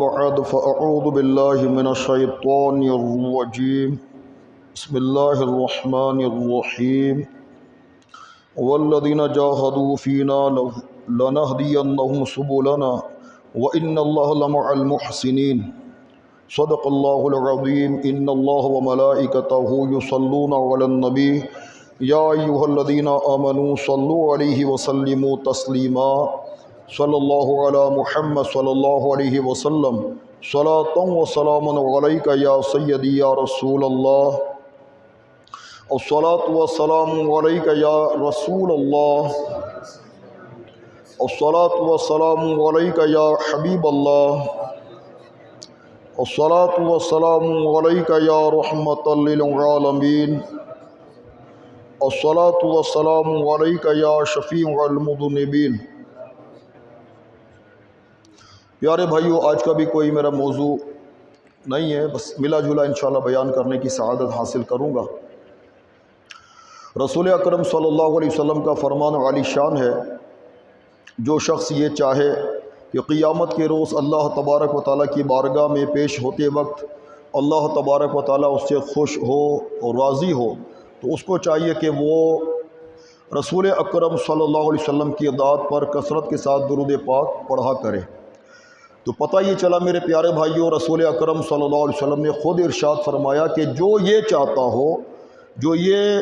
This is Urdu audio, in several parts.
بعد فأعوذ بالله من الشيطان الرجيم بسم الله الرحمن الرحيم والذين جاهدوا فينا لنهدينهم سبلنا وإن الله لمع المحسنين صدق الله العظيم إن الله وملائكته يصلون على النبي يا أيها الذين آمنوا صلوا عليه وسلموا تسليما صلی اللہ علی محمد صلی اللہ علیہ وسلم صلاۃ و سلام علیک یا سیدی یا رسول اللہ الصلاۃ والسلام علیک یا رسول اللہ الصلاۃ والسلام علیک یا حبیب اللہ الصلاۃ والسلام علیک یا رحمۃ للعالمین الصلاۃ والسلام علیک یا شفیع المذنبین۔ پیارے بھائیو، آج کا بھی کوئی میرا موضوع نہیں ہے، بس ملا جلا انشاءاللہ بیان کرنے کی سعادت حاصل کروں گا۔ رسول اکرم صلی اللہ علیہ وسلم کا فرمان عالی شان ہے، جو شخص یہ چاہے کہ قیامت کے روز اللہ تبارک و تعالیٰ کی بارگاہ میں پیش ہوتے وقت اللہ تبارک و تعالیٰ اس سے خوش ہو اور راضی ہو، تو اس کو چاہیے کہ وہ رسول اکرم صلی اللہ علیہ وسلم کی ذات پر کثرت کے ساتھ درود پاک پڑھا کرے۔ تو پتہ یہ چلا میرے پیارے بھائیوں، رسول اکرم صلی اللہ علیہ وسلم نے خود ارشاد فرمایا کہ جو یہ چاہتا ہو، جو یہ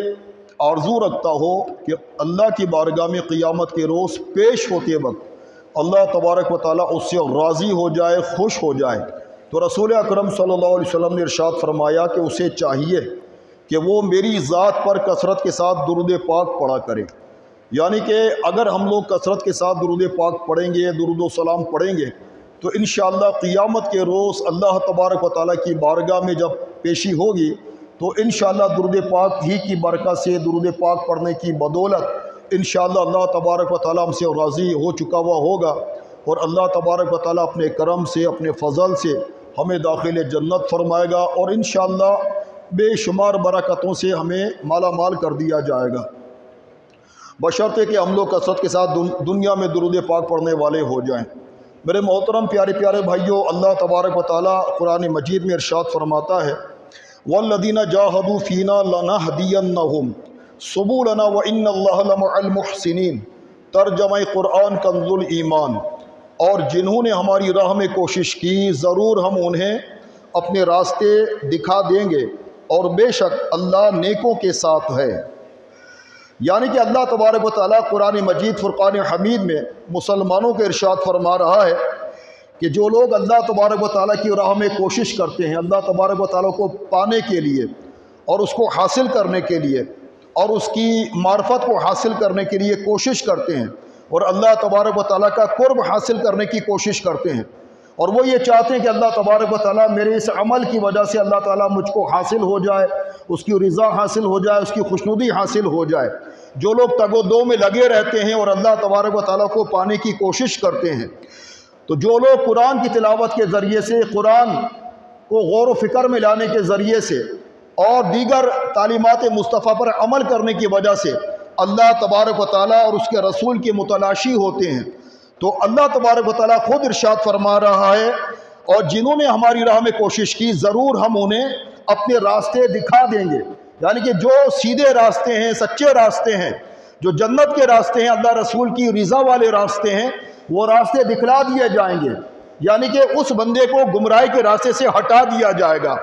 آرزو رکھتا ہو کہ اللہ کی بارگاہ میں قیامت کے روز پیش ہوتے وقت اللہ تبارک و تعالیٰ اس سے راضی ہو جائے، خوش ہو جائے، تو رسول اکرم صلی اللہ علیہ وسلم نے ارشاد فرمایا کہ اسے چاہیے کہ وہ میری ذات پر کثرت کے ساتھ درود پاک پڑھا کرے۔ یعنی کہ اگر ہم لوگ کثرت کے ساتھ درود پاک پڑھیں گے، درود و سلام پڑھیں گے، تو انشاءاللہ قیامت کے روز اللہ تبارک و تعالیٰ کی بارگاہ میں جب پیشی ہوگی تو انشاءاللہ درود پاک ہی کی برکت سے، درود پاک پڑھنے کی بدولت انشاءاللہ اللہ تبارک و تعالیٰ ہم سے راضی ہو چکا ہوا ہوگا، اور اللہ تبارک و تعالیٰ اپنے کرم سے، اپنے فضل سے ہمیں داخل جنت فرمائے گا، اور انشاءاللہ بے شمار برکتوں سے ہمیں مالا مال کر دیا جائے گا، بشرطے کہ ہم لوگ کثرت کے ساتھ دنیا میں درود پاک پڑھنے والے ہو جائیں۔ میرے محترم پیارے پیارے بھائیوں، اللہ تبارک و تعالیٰ قرآن مجید میں ارشاد فرماتا ہے وَالَّذِينَ جَاهَدُوا فِينَا لَنَهْدِيَنَّهُمْ سُبُلَنَا وَإِنَّ اللَّهَ لَمَعَ الْمُحْسِنِينَ۔ ترجمہ قرآن کنز الایمان۔ اور جنہوں نے ہماری راہ میں کوشش کی، ضرور ہم انہیں اپنے راستے دکھا دیں گے، اور بے شک اللہ نیکوں کے ساتھ ہے۔ یعنی کہ اللہ تبارک و تعالیٰ قرآن مجید فرقان حمید میں مسلمانوں کے ارشاد فرما رہا ہے کہ جو لوگ اللہ تبارک و تعالیٰ کی راہ میں کوشش کرتے ہیں، اللہ تبارک و تعالیٰ کو پانے کے لیے اور اس کو حاصل کرنے کے لیے اور اس کی معرفت کو حاصل کرنے کے لیے کوشش کرتے ہیں، اور اللہ تبارک و تعالیٰ کا قرب حاصل کرنے کی کوشش کرتے ہیں، اور وہ یہ چاہتے ہیں کہ اللہ تبارک و تعالیٰ میرے اس عمل کی وجہ سے اللہ تعالیٰ مجھ کو حاصل ہو جائے، اس کی رضا حاصل ہو جائے، اس کی خوشنودی حاصل ہو جائے۔ جو لوگ تگ و دو میں لگے رہتے ہیں اور اللہ تبارک و تعالیٰ کو پانے کی کوشش کرتے ہیں، تو جو لوگ قرآن کی تلاوت کے ذریعے سے، قرآن کو غور و فکر میں لانے کے ذریعے سے اور دیگر تعلیمات مصطفیٰ پر عمل کرنے کی وجہ سے اللہ تبارک و تعالیٰ اور اس کے رسول کے متلاشی ہوتے ہیں، تو اللہ تبارک و تعالیٰ خود ارشاد فرما رہا ہے اور جنہوں نے ہماری راہ میں کوشش کی ضرور ہم انہیں اپنے راستے دکھا دیں گے۔ یعنی کہ جو سیدھے راستے ہیں، سچے راستے ہیں، جو جنت کے راستے ہیں، اللہ رسول کی رضا والے راستے ہیں، وہ راستے دکھلا دیے جائیں گے۔ یعنی کہ اس بندے کو گمراہی کے راستے سے ہٹا دیا جائے گا،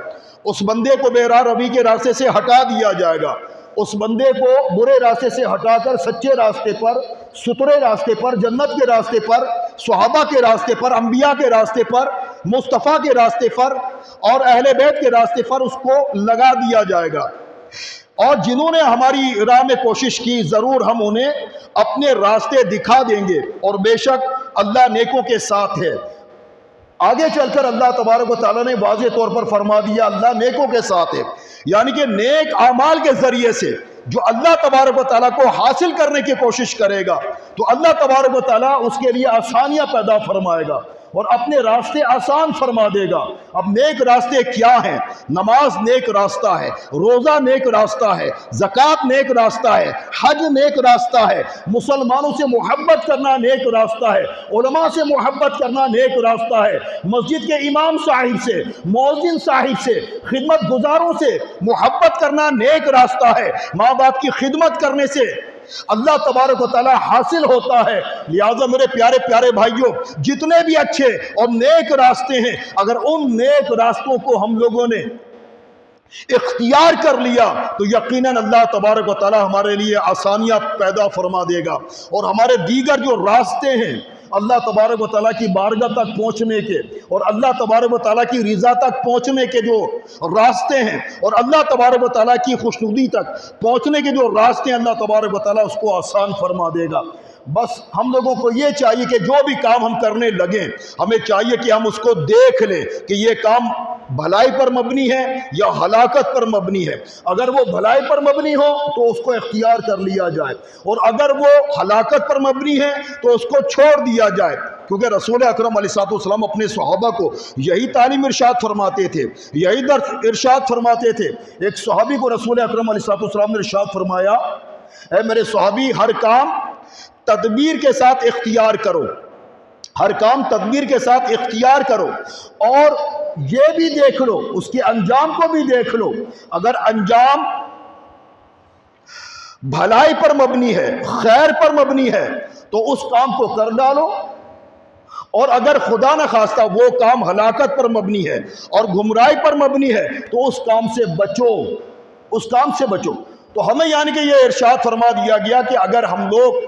اس بندے کو بے راہ روی کے راستے سے ہٹا دیا جائے گا، اس بندے کو برے راستے سے ہٹا کر سچے راستے پر، ستھرے راستے پر، جنت کے راستے پر، صحابہ کے راستے پر، انبیاء کے راستے پر، مصطفیٰ کے راستے پر اور اہل بیت کے راستے پر اس کو لگا دیا جائے گا۔ اور جنہوں نے ہماری راہ میں کوشش کی ضرور ہم انہیں اپنے راستے دکھا دیں گے، اور بے شک اللہ نیکوں کے ساتھ ہے۔ آگے چل کر اللہ تبارک و تعالیٰ نے واضح طور پر فرما دیا اللہ نیکوں کے ساتھ ہے، یعنی کہ نیک اعمال کے ذریعے سے جو اللہ تبارک و تعالیٰ کو حاصل کرنے کی کوشش کرے گا تو اللہ تبارک و تعالیٰ اس کے لیے آسانیاں پیدا فرمائے گا۔ اور اپنے راستے آسان فرما دے گا۔ اب نیک راستے کیا ہیں؟ نماز نیک راستہ ہے، روزہ نیک راستہ ہے، زکوٰۃ نیک راستہ ہے، حج نیک راستہ ہے، مسلمانوں سے محبت کرنا نیک راستہ ہے، علماء سے محبت کرنا نیک راستہ ہے، مسجد کے امام صاحب سے، مؤذن صاحب سے، خدمت گزاروں سے محبت کرنا نیک راستہ ہے، ماں باپ کی خدمت کرنے سے اللہ تبارک و تعالی حاصل ہوتا ہے۔ لہٰذا میرے پیارے پیارے بھائیوں، جتنے بھی اچھے اور نیک راستے ہیں، اگر ان نیک راستوں کو ہم لوگوں نے اختیار کر لیا تو یقیناً اللہ تبارک و تعالی ہمارے لیے آسانیاں پیدا فرما دے گا، اور ہمارے دیگر جو راستے ہیں اللہ تبارک و تعالیٰ کی بارگاہ تک پہنچنے کے اور اللہ تبارک و تعالیٰ کی رضا تک پہنچنے کے جو راستے ہیں، اور اللہ تبارک و تعالیٰ کی خوشنودی تک پہنچنے کے جو راستے ہیں، اللہ تبارک و تعالیٰ اس کو آسان فرما دے گا۔ بس ہم لوگوں کو یہ چاہیے کہ جو بھی کام ہم کرنے لگیں، ہمیں چاہیے کہ ہم اس کو دیکھ لیں کہ یہ کام بھلائی پر مبنی ہے یا ہلاکت پر مبنی ہے۔ اگر وہ بھلائی پر مبنی ہو تو اس کو اختیار کر لیا جائے، اور اگر وہ ہلاکت پر مبنی ہے تو اس کو چھوڑ دیا جائے، کیونکہ رسول اکرم علیہ السلام اپنے صحابہ کو یہی تعلیم ارشاد فرماتے تھے، یہی درس ارشاد فرماتے تھے۔ ایک صحابی کو رسول اکرم علیہ السلام نے ارشاد فرمایا، اے میرے صحابی، ہر کام تدبیر کے ساتھ اختیار کرو، ہر کام تدبیر کے ساتھ اختیار کرو، اور یہ بھی دیکھ لو، اس کے انجام کو بھی دیکھ لو، اگر انجام بھلائی پر مبنی ہے، خیر پر مبنی ہے تو اس کام کو کر ڈالو، اور اگر خدا نہ خواستہ وہ کام ہلاکت پر مبنی ہے اور گمراہی پر مبنی ہے تو اس کام سے بچو، اس کام سے بچو۔ تو ہمیں یعنی کہ یہ ارشاد فرما دیا گیا کہ اگر ہم لوگ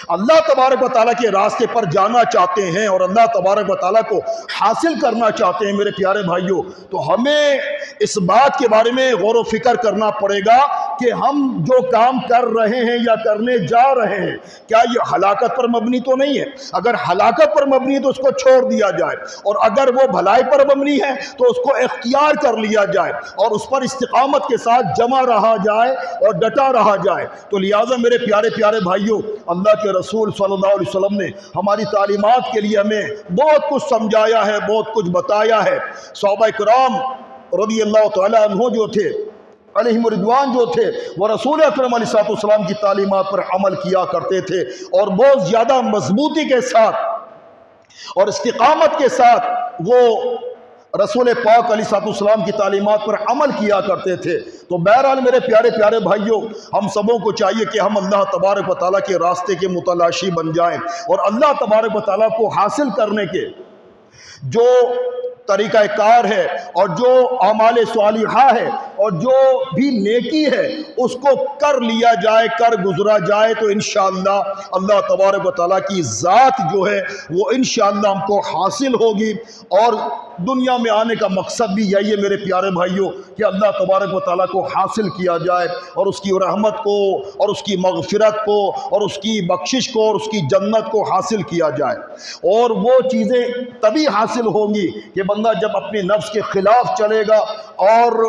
اللہ تبارک و تعالیٰ کے راستے پر جانا چاہتے ہیں اور اللہ تبارک و تعالیٰ کو حاصل کرنا چاہتے ہیں میرے پیارے بھائیوں، تو ہمیں اس بات کے بارے میں غور و فکر کرنا پڑے گا کہ ہم جو کام کر رہے ہیں یا کرنے جا رہے ہیں کیا یہ ہلاکت پر مبنی تو نہیں ہے۔ اگر ہلاکت پر مبنی ہے تو اس کو چھوڑ دیا جائے، اور اگر وہ بھلائی پر مبنی ہے تو اس کو اختیار کر لیا جائے اور اس پر استقامت کے ساتھ جمع رہا جائے اور ڈٹا رہا جائے۔ تو لہٰذا میرے پیارے پیارے بھائیوں، اللہ کے رسول صلی اللہ علیہ وسلم نے ہماری تعلیمات کے لیے ہمیں بہت کچھ سمجھایا ہے، بہت کچھ بتایا ہے۔ صحابہ کرام رضی اللہ تعالیٰ عنہ جو تھے، علیہم رضوان جو تھے، وہ رسول اکرم علیہ السلام کی تعلیمات پر عمل کیا کرتے تھے، اور بہت زیادہ مضبوطی کے ساتھ اور استقامت کے ساتھ وہ رسول پاک علیہ السلام کی تعلیمات پر عمل کیا کرتے تھے۔ تو بہرحال میرے پیارے پیارے بھائیوں، ہم سبوں کو چاہیے کہ ہم اللہ تبارک و تعالیٰ کے راستے کے متلاشی بن جائیں، اور اللہ تبارک و تعالیٰ کو حاصل کرنے کے جو طریقہ کار ہے اور جو اعمال صالحہ ہے اور جو بھی نیکی ہے اس کو کر لیا جائے، کر گزرا جائے، تو انشاءاللہ اللہ تبارک و تعالیٰ کی ذات جو ہے وہ انشاءاللہ ہم کو حاصل ہوگی۔ اور دنیا میں آنے کا مقصد بھی یہی ہے میرے پیارے بھائیوں کہ اللہ تبارک و تعالیٰ کو حاصل کیا جائے، اور اس کی رحمت کو اور اس کی مغفرت کو اور اس کی بخشش کو اور اس کی جنت کو حاصل کیا جائے۔ اور وہ چیزیں تبھی حاصل ہوں گی کہ بندہ جب اپنے نفس کے خلاف چلے گا، اور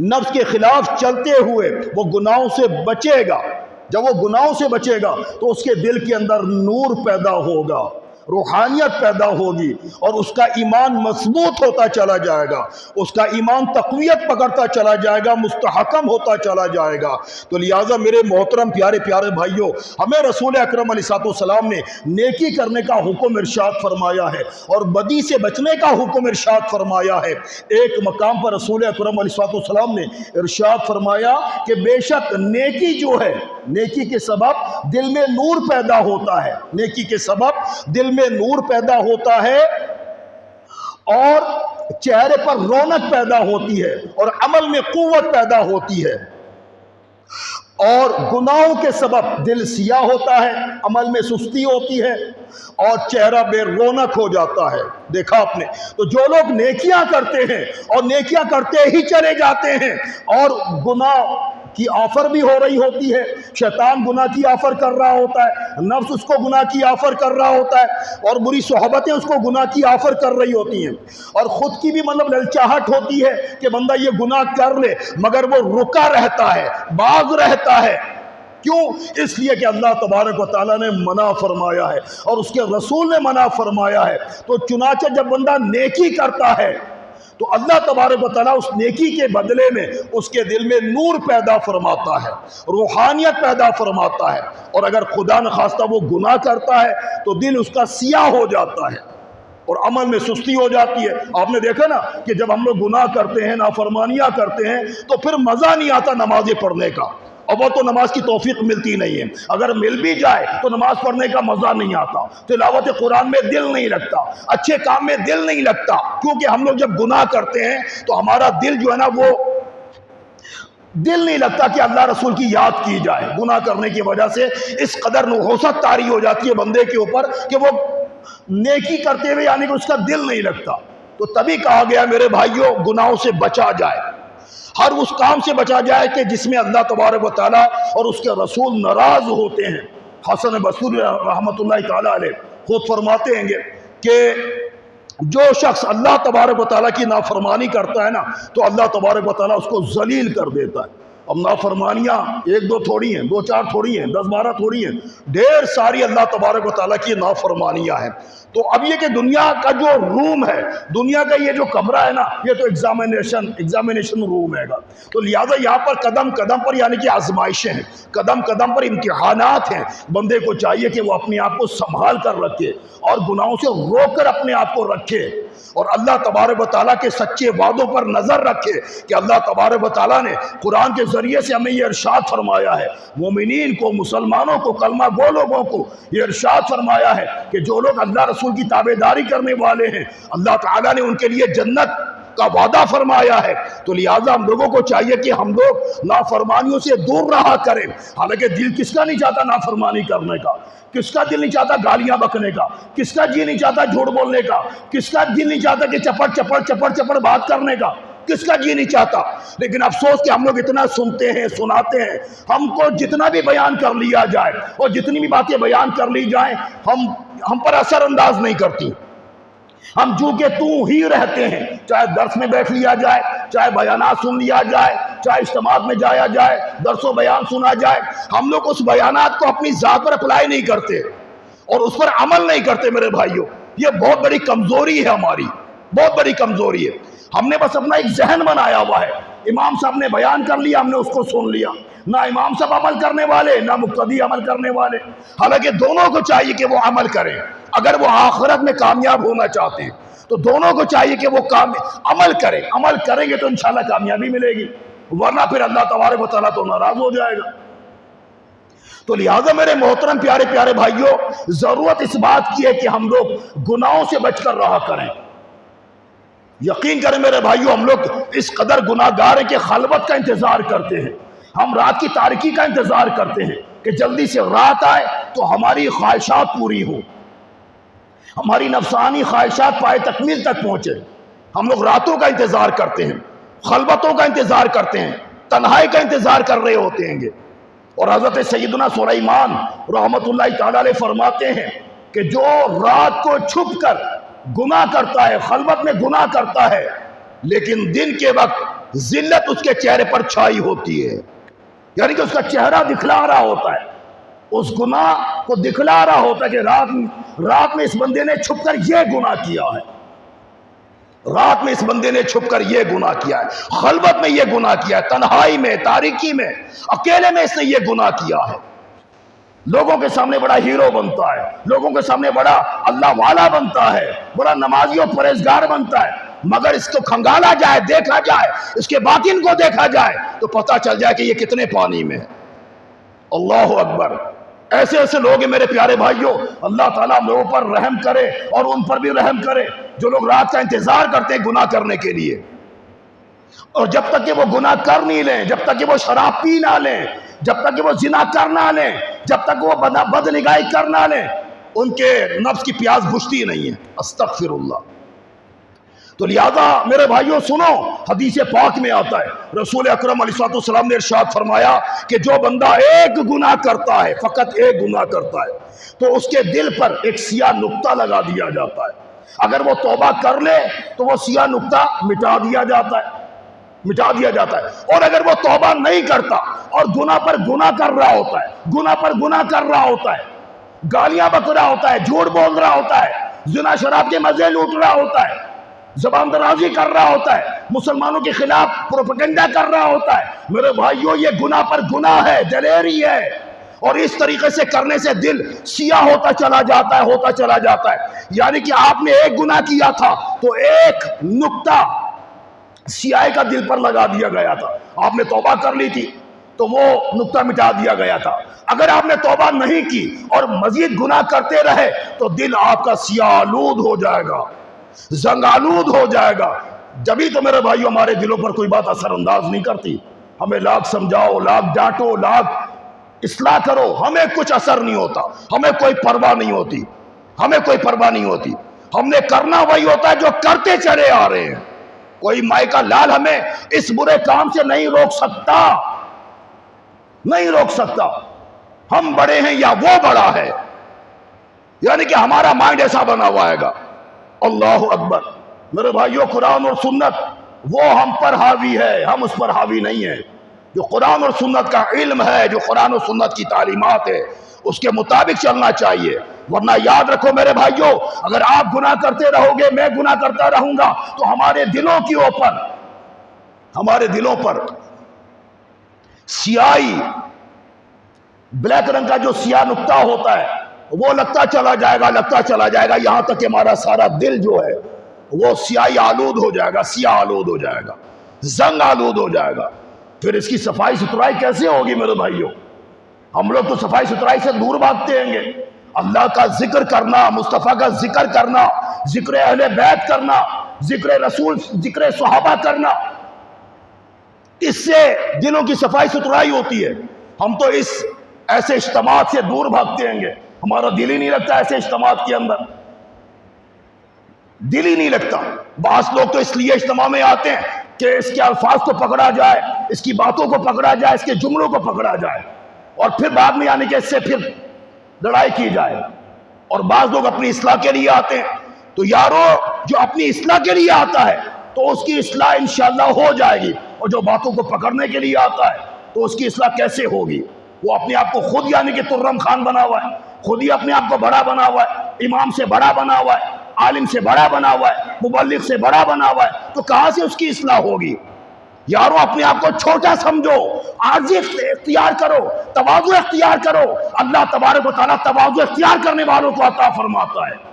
نفس کے خلاف چلتے ہوئے وہ گناہوں سے بچے گا۔ جب وہ گناہوں سے بچے گا تو اس کے دل کے اندر نور پیدا ہوگا، روحانیت پیدا ہوگی، اور اس کا ایمان مضبوط ہوتا چلا جائے گا، اس کا ایمان تقویت پکڑتا چلا جائے گا، مستحکم ہوتا چلا جائے گا۔ تو لہٰذا میرے محترم پیارے پیارے بھائیوں، ہمیں رسول اکرم علیہ السلام نے نیکی کرنے کا حکم ارشاد فرمایا ہے اور بدی سے بچنے کا حکم ارشاد فرمایا ہے۔ ایک مقام پر رسول اکرم علیہ السلام نے ارشاد فرمایا کہ بے شک نیکی جو ہے، نیکی کے سبب دل میں نور پیدا ہوتا ہے، نیکی کے سبب دل میں نور پیدا ہوتا ہے، اور چہرے پر رونق پیدا ہوتی ہے، اور عمل میں قوت پیدا ہوتی ہے۔ اور گناہوں کے سبب دل سیاہ ہوتا ہے، عمل میں سستی ہوتی ہے، اور چہرہ بے رونق ہو جاتا ہے۔ دیکھا آپ نے؟ تو جو لوگ نیکیاں کرتے ہیں اور نیکیاں کرتے ہی چلے جاتے ہیں، اور گناہ کی آفر بھی ہو رہی ہوتی ہے، شیطان گناہ کی آفر کر رہا ہوتا ہے، نفس اس کو گناہ کی آفر کر رہا ہوتا ہے، اور بری صحبتیں اس کو گناہ کی آفر کر رہی ہوتی ہیں، اور خود کی بھی للچاہٹ ہوتی ہے کہ بندہ یہ گناہ کر لے، مگر وہ رکا رہتا ہے، باز رہتا ہے، کیوں؟ اس لیے کہ اللہ تبارک و تعالیٰ نے منع فرمایا ہے اور اس کے رسول نے منع فرمایا ہے۔ تو چنانچہ جب بندہ نیکی کرتا ہے تو اللہ تبارک و تعالیٰ اس نیکی کے بدلے میں اس کے دل میں نور پیدا فرماتا ہے، روحانیت پیدا فرماتا ہے، اور اگر خدا نخواستہ وہ گناہ کرتا ہے تو دل اس کا سیاہ ہو جاتا ہے اور عمل میں سستی ہو جاتی ہے۔ آپ نے دیکھا نا کہ جب ہم لوگ گناہ کرتے ہیں، نافرمانیاں کرتے ہیں، تو پھر مزہ نہیں آتا نمازیں پڑھنے کا، اور وہ تو نماز کی توفیق ملتی نہیں ہے، اگر مل بھی جائے تو نماز پڑھنے کا مزہ نہیں آتا، تلاوت قرآن میں دل نہیں لگتا، اچھے کام میں دل نہیں لگتا، کیونکہ ہم لوگ جب گناہ کرتے ہیں تو ہمارا دل جو ہے نا وہ دل نہیں لگتا کہ اللہ رسول کی یاد کی جائے۔ گناہ کرنے کی وجہ سے اس قدر نحوست طاری ہو جاتی ہے بندے کے اوپر کہ وہ نیکی کرتے ہوئے یعنی کہ اس کا دل نہیں لگتا۔ تو تبھی کہا گیا میرے بھائیوں گناہوں سے بچا جائے، ہر اس کام سے بچا جائے کہ جس میں اللہ تبارک و تعالیٰ اور اس کے رسول ناراض ہوتے ہیں۔ حسن بصری رحمۃ اللہ تعالیٰ علیہ خود فرماتے ہیں کہ جو شخص اللہ تبارک و تعالیٰ کی نافرمانی کرتا ہے نا تو اللہ تبارک و تعالیٰ اس کو ذلیل کر دیتا ہے۔ اب نافرمانیاں ایک دو تھوڑی ہیں، دو چار تھوڑی ہیں، 10-12 تھوڑی ہیں، ڈھیر ساری اللہ تبارک و تعالیٰ کی نافرمانیاں ہیں۔ تو اب یہ کہ دنیا کا جو روم ہے، دنیا کا یہ جو کمرہ ہے نا، یہ تو ایگزامینیشن روم ہے گا، تو لہٰذا یہاں پر قدم قدم پر یعنی کہ آزمائشیں ہیں، قدم قدم پر امتحانات ہیں۔ بندے کو چاہیے کہ وہ اپنے آپ کو سنبھال کر رکھے اور گناہوں سے روک کر اپنے آپ کو رکھے، اور اللہ تبارک و تعالیٰ کے سچے وعدوں پر نظر رکھے کہ اللہ تبارک و تعالیٰ نے قرآن کے ذریعے سے ہمیں یہ ارشاد فرمایا ہے، مومنین کو، مسلمانوں کو، کلمہ گو لوگوں کو یہ ارشاد فرمایا ہے کہ جو لوگ اللہ رسول کی تابعداری کرنے والے ہیں اللہ تعالیٰ نے ان کے لیے جنت کا وعدہ فرمایا ہے۔ تو لہٰذا ہم لوگوں کو چاہیے کہ ہم لوگ نافرمانیوں سے دور رہا کریں۔ حالانکہ دل کس کا نہیں چاہتا نافرمانی کرنے کا، کس کا دل نہیں چاہتا گالیاں بکنے کا، کس کا جی نہیں چاہتا جھوٹ بولنے کا، کس کا دل نہیں چاہتا کہ چپڑ بات کرنے کا، کس کا جی نہیں چاہتا؟ لیکن افسوس کہ ہم لوگ اتنا سنتے ہیں، سناتے ہیں، ہم کو جتنا بھی بیان کر لیا جائے اور جتنی بھی باتیں بیان کر لی جائیں ہم پر اثر انداز نہیں کرتی۔ ہم جو کہ تو ہی رہتے ہیں، چاہے درس میں بیٹھ لیا جائے، چاہے بیانات سن لیا جائے، چاہے اجتماعات میں جایا جائے، درس و بیان سنا جائے، ہم لوگ اس بیانات کو اپنی ذات پر اپلائی نہیں کرتے اور اس پر عمل نہیں کرتے۔ میرے بھائیوں یہ بہت بڑی کمزوری ہے ہماری، بہت بڑی کمزوری ہے۔ ہم نے بس اپنا ایک ذہن بنایا ہوا ہے، امام صاحب نے بیان کر لیا، ہم نے اس کو سن لیا، نہ امام صاحب عمل کرنے والے نہ مقتدی عمل کرنے والے۔ حالانکہ دونوں کو چاہیے کہ وہ عمل کریں، اگر وہ آخرت میں کامیاب ہونا چاہتے ہیں تو دونوں کو چاہیے کہ وہ عمل کریں، عمل کریں گے تو انشاءاللہ کامیابی ملے گی، ورنہ پھر اللہ تبارک و تعالیٰ تو ناراض ہو جائے گا۔ تو لہٰذا میرے محترم پیارے پیارے بھائیوں ضرورت اس بات کی ہے کہ ہم لوگ گناہوں سے بچ کر رہا کریں۔ یقین کریں میرے بھائیوں ہم لوگ اس قدر گناہ گار ہیں کہ خلوت کا انتظار کرتے ہیں، ہم رات کی تاریکی کا انتظار کرتے ہیں کہ جلدی سے رات آئے تو ہماری خواہشات پوری ہوں، ہماری نفسانی خواہشات پائے تکمیل تک پہنچے۔ ہم لوگ راتوں کا انتظار کرتے ہیں، خلوتوں کا انتظار کرتے ہیں، تنہائی کا انتظار کر رہے ہوتے ہیں گے۔ اور حضرت سیدنا سلیمان رحمت اللہ تعالیٰ علیہ فرماتے ہیں کہ جو رات کو چھپ کر گناہ کرتا ہے، خلوت میں گناہ کرتا ہے، لیکن دن کے وقت ذلت اس کے چہرے پر چھائی ہوتی ہے، یعنی کہ اس کا چہرہ دکھلا رہا ہوتا ہے، اس گناہ کو دکھلا رہا ہوتا ہے کہ رات میں اس بندے نے چھپ کر یہ گناہ کیا ہے، رات میں اس بندے نے چھپ کر یہ گناہ کیا ہے، خلوت میں یہ گناہ کیا ہے، تنہائی میں، تاریکی میں، اکیلے میں اس نے یہ گناہ کیا ہے۔ لوگوں کے سامنے بڑا ہیرو بنتا ہے، لوگوں کے سامنے بڑا اللہ والا بنتا ہے، بڑا نمازی و پرہیزگار بنتا ہے، مگر اس کو کھنگالا جائے، دیکھا جائے، اس کے باطن کو دیکھا جائے تو پتہ چل جائے کہ یہ کتنے پانی میں ہے۔ اللہ اکبر، ایسے ایسے لوگ ہیں میرے پیارے بھائیوں، اللہ تعالیٰ ہم لوگوں پر رحم کرے اور ان پر بھی رحم کرے جو لوگ رات کا انتظار کرتے ہیں گناہ کرنے کے لیے، اور جب تک کہ وہ گناہ کر نہیں لیں، جب تک کہ وہ شراب پی نہ لیں، جب تک کہ وہ زنا کر نہ لیں، جب تک وہ بد نگاہی کر نہ لیں، ان کے نفس کی پیاس بجھتی نہیں ہے۔ استغفر اللہ۔ تو لہذا میرے بھائیوں سنو، حدیث پاک میں آتا ہے رسول اکرم علیہ السلام نے ارشاد فرمایا کہ جو بندہ ایک گناہ کرتا ہے، فقط ایک گناہ کرتا ہے، تو اس کے دل پر ایک سیاہ نقطہ لگا دیا جاتا ہے، اگر وہ توبہ کر لے تو وہ سیاہ نقطہ مٹا دیا جاتا ہے، مٹا دیا جاتا ہے۔ اور اگر وہ توبہ نہیں کرتا اور گناہ پر گناہ کر رہا ہوتا ہے، گناہ پر گناہ کر رہا ہوتا ہے، گالیاں بک رہا ہوتا ہے، جھوٹ بول رہا ہوتا ہے، زنا شراب کے مزے لوٹ رہا ہوتا ہے، زبان درازی کر رہا ہوتا ہے، مسلمانوں کے خلاف پروپیگنڈا کر رہا ہوتا ہے، میرے بھائیو یہ گناہ پر گناہ ہے، دلیری ہے۔ اور اس طریقے سے کرنے سے دل سیاہ ہوتا چلا جاتا ہے، ہوتا چلا جاتا ہے۔ یعنی کہ آپ نے ایک گناہ کیا تھا تو ایک نقطہ سیاہی کا دل پر لگا دیا گیا تھا، آپ نے توبہ کر لی تھی تو وہ نقطہ مٹا دیا گیا تھا۔ اگر آپ نے توبہ نہیں کی اور مزید گناہ کرتے رہے تو دل آپ کا سیاہ آلود ہو جائے گا، زنگ آلود ہو جائے گا۔ جبھی تو میرے بھائیو ہمارے دلوں پر کوئی بات اثر انداز نہیں کرتی، ہمیں لاکھ سمجھاؤ، لاکھ ڈانٹو، لاکھ اصلاح کرو، ہمیں کچھ اثر نہیں ہوتا، ہمیں کوئی پرواہ نہیں ہوتی، ہمیں کوئی پرواہ نہیں ہوتی۔ ہم نے کرنا وہی ہوتا ہے جو کرتے چلے آ رہے ہیں۔ کوئی مائی کا لال ہمیں اس برے کام سے نہیں روک سکتا، نہیں روک سکتا۔ ہم بڑے ہیں یا وہ بڑا ہے، یعنی کہ ہمارا مائنڈ ایسا بنا ہوا ہے گا۔ اللہ اکبر۔ میرے بھائیو قرآن اور سنت وہ ہم پر حاوی ہے، ہم اس پر حاوی نہیں ہیں۔ جو قرآن اور سنت کا علم ہے، جو قرآن اور سنت کی تعلیمات ہے، اس کے مطابق چلنا چاہیے۔ ورنہ یاد رکھو میرے بھائیو، اگر آپ گناہ کرتے رہو گے، میں گناہ کرتا رہوں گا، تو ہمارے دلوں پر سیاہی، بلیک رنگ کا جو سیاہ نقطہ ہوتا ہے وہ لگتا چلا جائے گا، لگتا چلا جائے گا، یہاں تک کہ ہمارا سارا دل جو ہے وہ سیاہی آلود ہو جائے گا، سیاہ آلود ہو جائے گا، زنگ آلود ہو جائے گا۔ پھر اس کی صفائی ستھرائی کیسے ہوگی میرے بھائیو؟ ہم لوگ تو صفائی ستھرائی سے دور بھاگتے ہیں گے۔ اللہ کا ذکر کرنا، مصطفیٰ کا ذکر کرنا، ذکر اہل بیت کرنا، ذکر رسول، ذکر صحابہ کرنا، اس سے دلوں کی صفائی ستھرائی ہوتی ہے۔ ہم تو اس ایسے اجتماعات سے دور بھاگتے ہیں گے، ہمارا دل ہی نہیں لگتا ایسے اجتماعات کے اندر، دل ہی نہیں لگتا۔ بعض لوگ تو اس لیے اجتماع میں آتے ہیں کہ اس کے الفاظ کو پکڑا جائے، اس کی باتوں کو پکڑا جائے، اس کے جملوں کو پکڑا جائے، اور پھر بعد میں یعنی کہ اس سے پھر لڑائی کی جائے۔ اور بعض لوگ اپنی اصلاح کے لیے آتے ہیں، تو یارو جو اپنی اصلاح کے لیے آتا ہے تو اس کی اصلاح انشاءاللہ ہو جائے گی، اور جو باتوں کو پکڑنے کے لیے آتا ہے تو اس کی اصلاح کیسے ہوگی؟ وہ اپنے آپ کو خود یعنی کہ ترم خان بنا ہوا ہے، خود ہی اپنے آپ کو بڑا بنا ہوا ہے، امام سے بڑا بنا ہوا ہے، عالم سے بڑا بنا ہوا ہے، مبلغ سے بڑا بنا ہوا ہے، تو کہاں سے اس کی اصلاح ہوگی؟ یارو اپنے آپ کو چھوٹا سمجھو، عاجزی اختیار کرو، تواضع اختیار کرو۔ اللہ تبارک و تعالیٰ تواضع اختیار کرنے والوں کو عطا فرماتا ہے،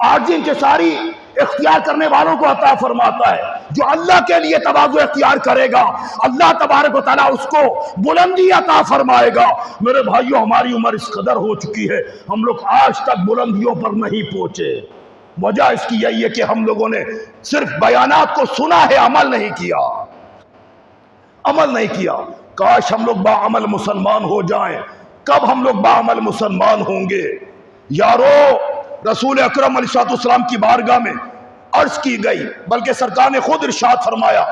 عاجزی انکساری اختیار کرنے والوں کو عطا فرماتا ہے۔ جو اللہ کے لیے تواضع اختیار کرے گا، اللہ تبارک و تعالیٰ اس کو بلندی عطا فرمائے گا۔ میرے بھائیو ہماری عمر اس قدر ہو چکی ہے، ہم لوگ آج تک بلندیوں پر نہیں پہنچے۔ وجہ اس کی یہی ہے کہ ہم لوگوں نے صرف بیانات کو سنا ہے، عمل نہیں کیا، عمل نہیں کیا۔ کاش ہم لوگ باعمل مسلمان ہو جائیں۔ کب ہم لوگ باعمل مسلمان ہوں گے؟ یارو رسول اکرم علیہ السلام کی بارگاہ میں عرض کی گئی، بلکہ سرکار نے خود ارشاد فرمایا،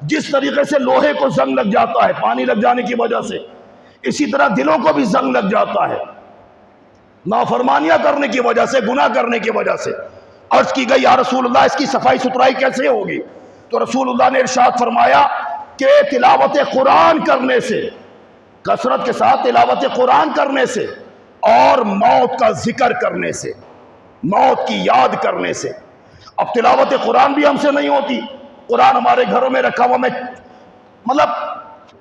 جس طریقے سے لوہے کو زنگ لگ جاتا ہے پانی لگ جانے کی وجہ سے، اسی طرح دلوں کو بھی زنگ لگ جاتا ہے نافرمانیاں کرنے کی وجہ سے، گناہ کرنے کی وجہ سے۔ عرض کی گئی یا رسول اللہ اس کی صفائی ستھرائی کیسے ہوگی؟ تو رسول اللہ نے ارشاد فرمایا کہ تلاوت قرآن کرنے سے، کثرت کے ساتھ تلاوت قرآن کرنے سے، اور موت کا ذکر کرنے سے، موت کی یاد کرنے سے۔ اب تلاوت قرآن بھی ہم سے نہیں ہوتی، قرآن ہمارے گھروں میں رکھا ہوا، میں مطلب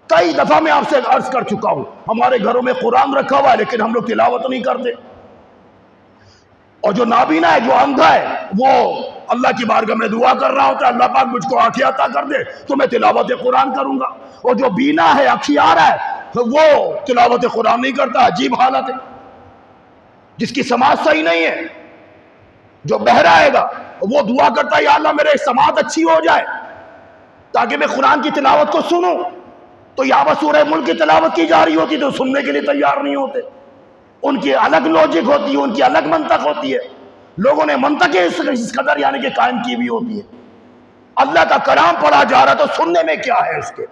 کئی دفعہ میں آپ سے عرض کر چکا ہوں، ہمارے گھروں میں قرآن رکھا ہوا ہے لیکن ہم لوگ تلاوت نہیں کرتے۔ اور جو نابینا ہے، جو اندھا ہے، وہ اللہ کی بارگاہ میں دعا کر رہا ہوتا ہے، اللہ پاک مجھ کو آنکھیں عطا کر دے تو میں تلاوت قرآن کروں گا۔ اور جو بینا ہے، اکھیار ہے، وہ تلاوت قرآن نہیں کرتا۔ عجیب حالت ہے، جس کی سماعت صحیح نہیں ہے۔ جو بہرا ہے گا وہ دعا کرتا ہے یا اللہ میرے سماعت اچھی ہو جائے تاکہ میں قرآن کی تلاوت کو سنوں، تو یہاں پر سورہ ملک کی تلاوت کی جا رہی ہوتی تو سننے کے لیے تیار نہیں ہوتے۔ ان کی الگ لوجک ہوتی ہے، ان کی الگ منطق ہوتی ہے، لوگوں نے منطقیں اس قدر یعنی کہ قائم کی بھی ہوتی ہے۔ اللہ کا کلام پڑھا جا رہا تو سننے میں کیا ہے اس کے؟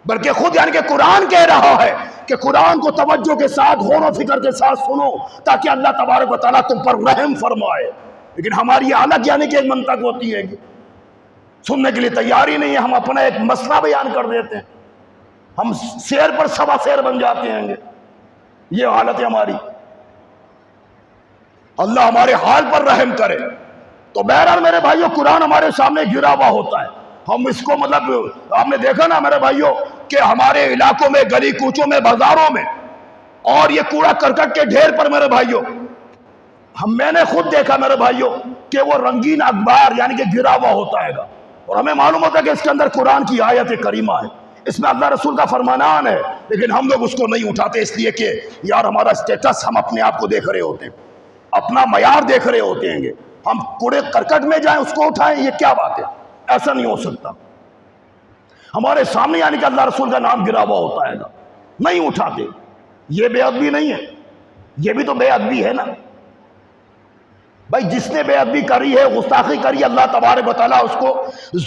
بلکہ خود یعنی کہ قرآن کہہ رہا ہے کہ قرآن کو توجہ کے ساتھ، غور و فکر کے ساتھ سنو تاکہ اللہ تبارک و تعالیٰ تم پر رحم فرمائے۔ لیکن ہماری یہ الگ یعنی کہ ایک منطق ہوتی ہے سننے کے لیے تیار ہی نہیں ہے. ہم اپنا ایک مسئلہ بیان کر دیتے ہیں, ہم شیر پر سوا شیر بن جاتے ہیں. یہ حالت ہے ہماری. اللہ ہمارے حال پر رحم کرے. تو بہرحال میرے بھائیوں, قرآن ہمارے سامنے گرا ہوا ہوتا ہے. ہم اس کو مطلب آپ نے دیکھا نا میرے بھائیوں کہ ہمارے علاقوں میں, گلی کوچوں میں, بازاروں میں, اور یہ کوڑا کرکٹ کے ڈھیر پر میرے بھائیوں, میں نے خود دیکھا میرے بھائیوں کہ وہ رنگین اخبار یعنی کہ گرا ہوا ہوتا ہے گا, اور ہمیں معلوم ہوتا ہے کہ اس کے اندر قرآن کی آیت کریمہ ہے, اس میں اللہ رسول کا فرمانان ہے, لیکن ہم لوگ اس کو نہیں اٹھاتے اس لیے کہ یار ہمارا سٹیٹس, ہم اپنے آپ کو دیکھ رہے ہوتے ہیں, اپنا معیار دیکھ رہے ہوتے ہیں. ہم کوڑے کرکٹ میں جائیں اس کو اٹھائیں, یہ کیا بات ہے؟ ایسا نہیں ہو سکتا. ہمارے سامنے یعنی کہ اللہ رسول کا نام گرا ہوا ہوتا ہے گا, نہیں اٹھاتے. یہ بے ادبی نہیں ہے, یہ بھی تو بے ادبی ہے نا بھائی. جس نے بے ادبی کری ہے, گستاخی کری, اللہ تبارک و تعالیٰ اس کو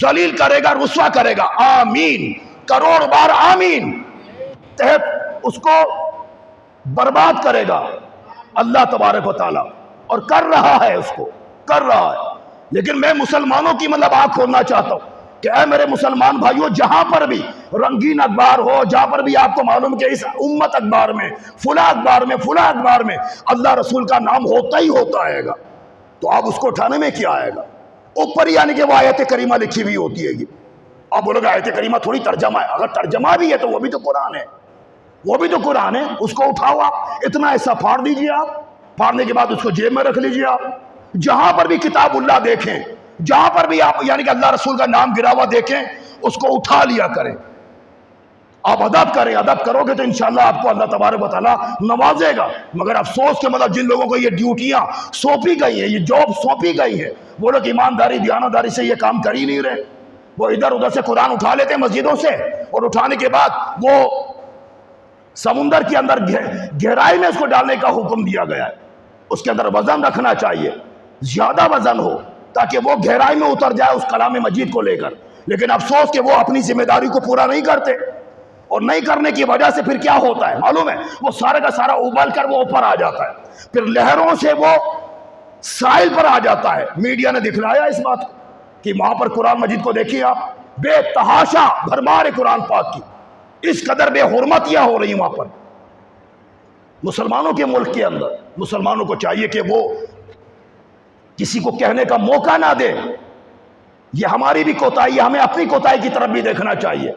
ذلیل کرے گا, رسوا کرے گا. آمین, کروڑ بار آمین. اس کو برباد کرے گا اللہ تبارک و تعالیٰ, اور کر رہا ہے, اس کو کر رہا ہے. لیکن میں مسلمانوں کی مطلب آنکھ کھولنا چاہتا ہوں کہ اے میرے مسلمان بھائیوں, جہاں پر بھی رنگین اخبار ہو, جہاں پر بھی آپ کو معلوم کہ اس امت اخبار میں, فلاں اخبار میں, فلاں اخبار میں اللہ رسول کا نام ہوتا ہی ہوتا ہے گا, تو آپ اس کو اٹھانے میں کیا آئے گا؟ اوپر یعنی کہ وہ آیت کریمہ لکھی ہوئی ہوتی ہے گی. آپ بولو گے آیت کریمہ تھوڑی ترجمہ ہے. اگر ترجمہ بھی ہے تو وہ بھی تو قرآن ہے, وہ بھی تو قرآن ہے. اس کو اٹھاؤ آپ, اتنا ایسا پھاڑ دیجئے آپ, پھاڑنے کے بعد اس کو جیب میں رکھ لیجئے آپ. جہاں پر بھی کتاب اللہ دیکھیں, جہاں پر بھی آپ یعنی کہ اللہ رسول کا نام گرا ہوا دیکھیں, اس کو اٹھا لیا کریں. آپ ادب کریں, ادب کرو گے تو انشاءاللہ آپ کو اللہ تبارک و تعالیٰ نوازے گا. مگر افسوس کہ مطلب جن لوگوں کو یہ ڈیوٹیاں سونپی گئی ہیں, یہ جاب سونپی گئی ہے, وہ لوگ ایمانداری دیانتداری سے یہ کام کر ہی نہیں رہے. وہ ادھر ادھر سے قرآن اٹھا لیتے ہیں مسجدوں سے, اور اٹھانے کے بعد وہ سمندر کے اندر گہرائی میں اس کو ڈالنے کا حکم دیا گیا ہے. اس کے اندر وزن رکھنا چاہیے, زیادہ وزن ہو, تاکہ وہ گہرائی میں اتر جائے اس کلام مجید کو لے کر. لیکن افسوس کہ وہ اپنی ذمہ داری کو پورا نہیں کرتے, اور نہیں کرنے کی وجہ سے پھر کیا ہوتا ہے معلوم ہے؟ وہ سارا کا سارا ابل کر وہ اوپر آ جاتا ہے, پھر لہروں سے وہ ساحل پر آ جاتا ہے. میڈیا نے دکھلایا اس بات کو کہ وہاں پر قرآن مجید کو دیکھیے آپ, بے تحاشا بھرمار قرآن پاک کی, اس قدر بے حرمتیاں ہو رہی ہیں وہاں پر مسلمانوں کے ملک کے اندر. مسلمانوں کو چاہیے کہ وہ کسی کو کہنے کا موقع نہ دے. یہ ہماری بھی کوتاہی ہے, ہمیں اپنی کوتاہی کی طرف بھی دیکھنا چاہیے.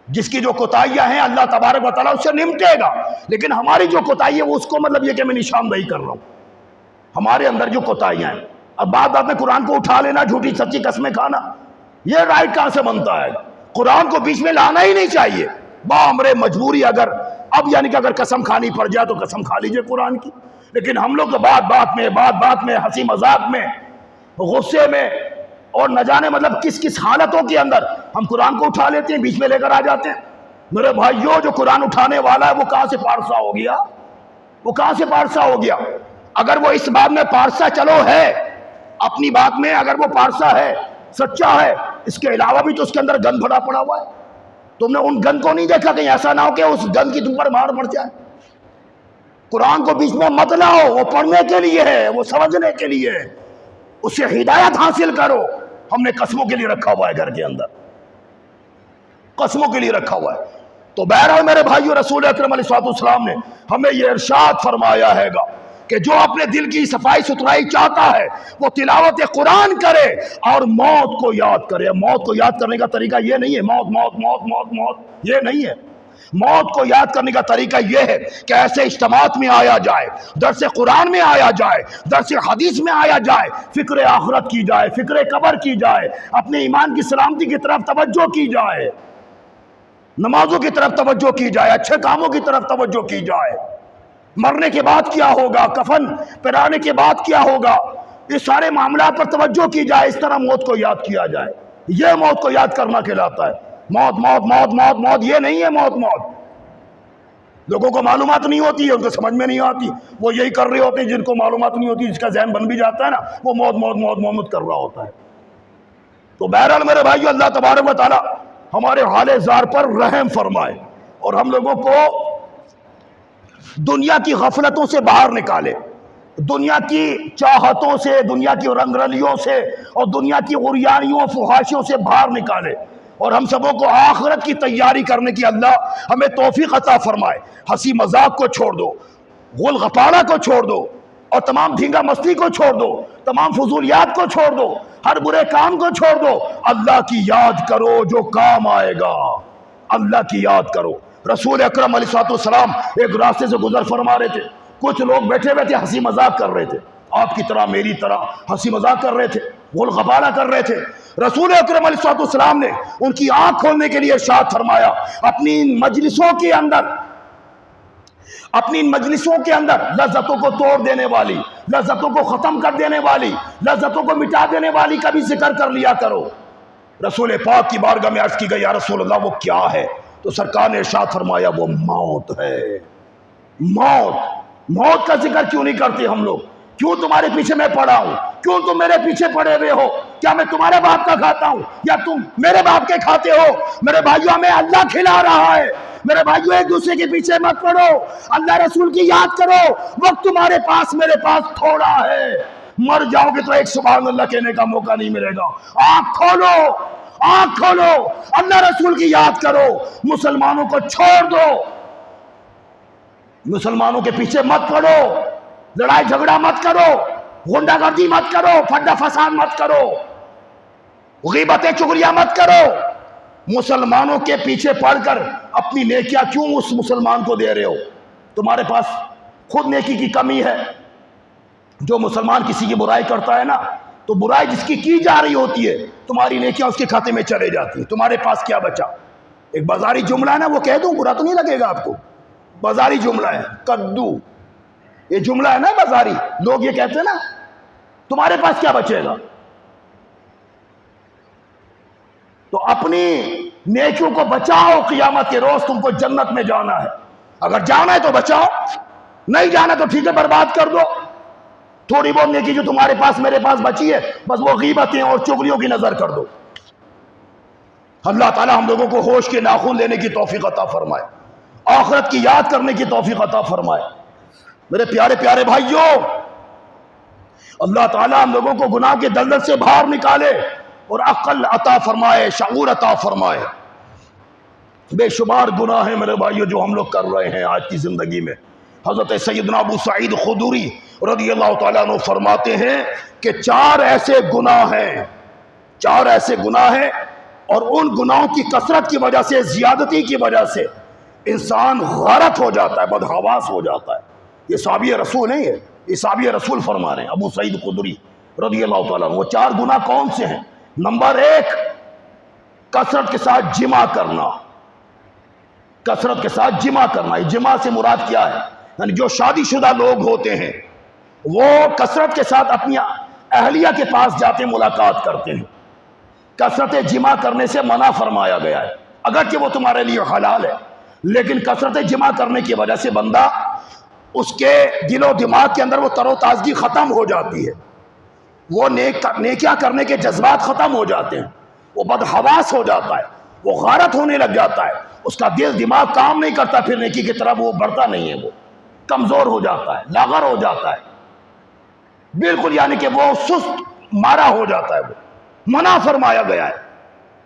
جس کی جو کوتاہیاں ہیں اللہ تبارک و تعالیٰ اس سے نمٹے گا, لیکن ہماری جو کوتاہی ہے وہ اس کو مطلب یہ کہ میں نشاندہی کر رہا ہوں. ہمارے اندر جو کوتاہیاں ہیں, اب بات میں قرآن کو اٹھا لینا, جھوٹی سچی قسمیں کھانا, یہ رائٹ کہاں سے بنتا ہے؟ قرآن کو بیچ میں لانا ہی نہیں چاہیے. بامر مجبوری اگر اب یعنی کہ اگر قسم کھانی پڑ جائے تو قسم کھا لیجئے قرآن کی. لیکن ہم لوگ بات بات میں ہنسی مذاق میں, غصے میں, اور نہ جانے مطلب کس کس حالتوں کے اندر ہم قرآن کو اٹھا لیتے ہیں, بیچ میں لے کر آ جاتے ہیں. میرے بھائیو, جو قرآن اٹھانے والا ہے وہ کہاں سے پارسا ہو گیا؟ وہ کہاں سے پارسا ہو گیا؟ اگر وہ اس بات میں پارسا چلو ہے, اپنی بات میں اگر وہ پارسا ہے, سچا ہے, اس کے علاوہ بھی تو اس کے اندر گند بھرا پڑا ہوا ہے. تم نے ان گند کو نہیں دیکھا؟ کہیں ایسا نہ ہو کہ اس گند کی تم پر مار پڑ جائے. قرآن کو بیچ میں مت لاؤ, وہ پڑھنے کے لیے ہے, وہ سمجھنے کے لیے ہے, اس سے ہدایت حاصل کرو. ہم نے قسموں کے لیے رکھا ہوا ہے گھر کے اندر, قسموں کے لیے رکھا ہوا ہے. تو بہرحال میرے بھائیو, رسول اکرم علیہ السلام نے ہمیں یہ ارشاد فرمایا ہے گا کہ جو اپنے دل کی صفائی ستھرائی چاہتا ہے وہ تلاوت قرآن کرے اور موت کو یاد کرے. موت کو یاد کرنے کا طریقہ یہ نہیں ہے موت موت موت موت موت, یہ نہیں ہے. موت کو یاد کرنے کا طریقہ یہ ہے کہ ایسے اجتماعات میں آیا جائے, درس قرآن میں آیا جائے, درس حدیث میں آیا جائے, فکر آخرت کی جائے, فکر قبر کی جائے, اپنے ایمان کی سلامتی کی طرف توجہ کی جائے, نمازوں کی طرف توجہ کی جائے, اچھے کاموں کی طرف توجہ کی جائے. مرنے کے بعد کیا ہوگا, کفن پہنانے کے بعد کیا ہوگا, یہ سارے معاملات پر توجہ کی جائے. اس طرح موت کو یاد کیا جائے. یہ موت کو یاد کرنا کہلاتا ہے. موت موت موت موت موت یہ نہیں ہے موت موت. لوگوں کو معلومات نہیں ہوتی ہے, ان کو سمجھ میں نہیں آتی, وہ یہی کر رہے ہوتے ہیں. جن کو معلومات نہیں ہوتی, جس کا ذہن بن بھی جاتا ہے نا, وہ موت موت موت موت کر رہا ہوتا ہے. تو بہرحال میرے بھائیو, اللہ تبارک و تعالیٰ ہمارے حال زار پر رحم فرمائے اور ہم لوگوں کو دنیا کی غفلتوں سے باہر نکالے. دنیا کی چاہتوں سے، دنیا کی رنگ رلیوں سے اور دنیا کی عریانیوں فحاشیوں سے باہر نکالے، اور ہم سبوں کو آخرت کی تیاری کرنے کی اللہ ہمیں توفیق عطا فرمائے۔ ہنسی مذاق کو چھوڑ دو، غل غپارہ کو چھوڑ دو، اور تمام دھینگا مستی کو چھوڑ دو، تمام فضولیات کو چھوڑ دو، ہر برے کام کو چھوڑ دو، اللہ کی یاد کرو جو کام آئے گا، اللہ کی یاد کرو۔ رسول اکرم علیہ السلام ایک راستے سے گزر فرما رہے تھے، کچھ لوگ بیٹھے ہوئے تھے ہنسی مذاق کر رہے تھے، آپ کی طرح میری طرح ہنسی مذاق کر رہے تھے، غل غپارہ کر رہے تھے۔ رسول اکرم علیہ السلام نے ان کی آنکھ کھولنے کے لیے ارشاد فرمایا، اپنی مجلسوں کے اندر لذتوں کو توڑ دینے والی، لذتوں کو ختم کر دینے والی، لذتوں کو مٹا دینے والی کا بھی ذکر کر لیا کرو۔ رسول پاک کی بارگاہ میں عرض کی گئی، یا رسول اللہ وہ کیا ہے؟ تو سرکار نے ارشاد فرمایا، وہ موت ہے۔ موت کا ذکر کیوں نہیں کرتے ہم لوگ؟ کیوں تمہارے پیچھے میں پڑا ہوں؟ کیوں تم میرے پیچھے پڑے ہوئے ہو؟ کیا میں تمہارے باپ کا کھاتا ہوں یا تم میرے باپ کے کھاتے ہو؟ میرے بھائیوں، ہمیں اللہ کھلا رہا ہے۔ میرے بھائیوں، ایک دوسرے کے پیچھے مت پڑو، اللہ رسول کی یاد کرو۔ وقت تمہارے پاس میرے پاس تھوڑا ہے، مر جاؤ گے تو ایک سبحان اللہ کہنے کا موقع نہیں ملے گا۔ آنکھ کھولو، اللہ رسول کی یاد کرو، مسلمانوں کو چھوڑ دو، مسلمانوں کے پیچھے مت پڑو، لڑائی جھگڑا مت کرو، غنڈہ گردی مت کرو، پھڈا فساد مت کرو، غیبتیں چغلیاں مت کرو۔ مسلمانوں کے پیچھے پڑ کر اپنی نیکیاں کیوں اس مسلمان کو دے رہے ہو؟ تمہارے پاس خود نیکی کی کمی ہے۔ جو مسلمان کسی کی برائی کرتا ہے نا، تو برائی جس کی جا رہی ہوتی ہے، تمہاری نیکیاں اس کے کھاتے میں چلے جاتی ہیں، تمہارے پاس کیا بچا؟ ایک بازاری جملہ ہے نا، وہ کہہ دوں برا تو نہیں لگے گا آپ کو؟ بازاری جملہ ہے، کدو، یہ جملہ ہے نا بازاری، لوگ یہ کہتے ہیں نا، تمہارے پاس کیا بچے گا؟ تو اپنی نیکیوں کو بچاؤ، قیامت کے روز تم کو جنت میں جانا ہے۔ اگر جانا ہے تو بچاؤ، نہیں جانا تو ٹھیک ہے، برباد کر دو۔ تھوڑی بہت نیکی جو تمہارے پاس میرے پاس بچی ہے، بس وہ غیبتیں اور چغلیوں کی نظر کر دو۔ اللہ تعالی ہم لوگوں کو ہوش کے ناخن لینے کی توفیق عطا فرمائے، آخرت کی یاد کرنے کی توفیق عطا فرمائے۔ میرے پیارے پیارے بھائیوں، اللہ تعالی ہم لوگوں کو گناہ کے دلدل سے باہر نکالے اور عقل عطا فرمائے، شعور عطا فرمائے۔ بے شمار گناہ ہیں میرے بھائیوں جو ہم لوگ کر رہے ہیں آج کی زندگی میں۔ حضرت سیدنا ابو سعید خدری رضی اللہ تعالیٰ عنہ فرماتے ہیں کہ چار ایسے گناہ ہیں اور ان گناہوں کی کثرت کی وجہ سے، زیادتی کی وجہ سے انسان غارت ہو جاتا ہے، بدحواس ہو جاتا ہے۔ یہ صحابی رسول نہیں ہے، یہ صحابی رسول فرما رہے ہیں، ابو سعید خدری رضی اللہ تعالیٰ عنہ۔ وہ چار گناہ کون سے ہیں؟ نمبر 1، کثرت کے ساتھ جمع کرنا۔ کثرت کے ساتھ جمع کرنا، جمع سے مراد کیا ہے؟ یعنی جو شادی شدہ لوگ ہوتے ہیں وہ کثرت کے ساتھ اپنی اہلیہ کے پاس جاتے ملاقات کرتے ہیں۔ کثرت جمع کرنے سے منع فرمایا گیا ہے، اگرچہ وہ تمہارے لیے حلال ہے، لیکن کثرت جمع کرنے کی وجہ سے بندہ، اس کے دل و دماغ کے اندر وہ تر و تازگی ختم ہو جاتی ہے، وہ نیکیاں کرنے کے جذبات ختم ہو جاتے ہیں، وہ بدحواس ہو جاتا ہے، وہ غارت ہونے لگ جاتا ہے، اس کا دل دماغ کام نہیں کرتا، پھر نیکی کی طرف وہ بڑھتا نہیں ہے، وہ کمزور ہو جاتا ہے، لاغر ہو جاتا ہے بالکل، یعنی کہ وہ سست مارا ہو جاتا ہے۔ وہ منع فرمایا گیا ہے،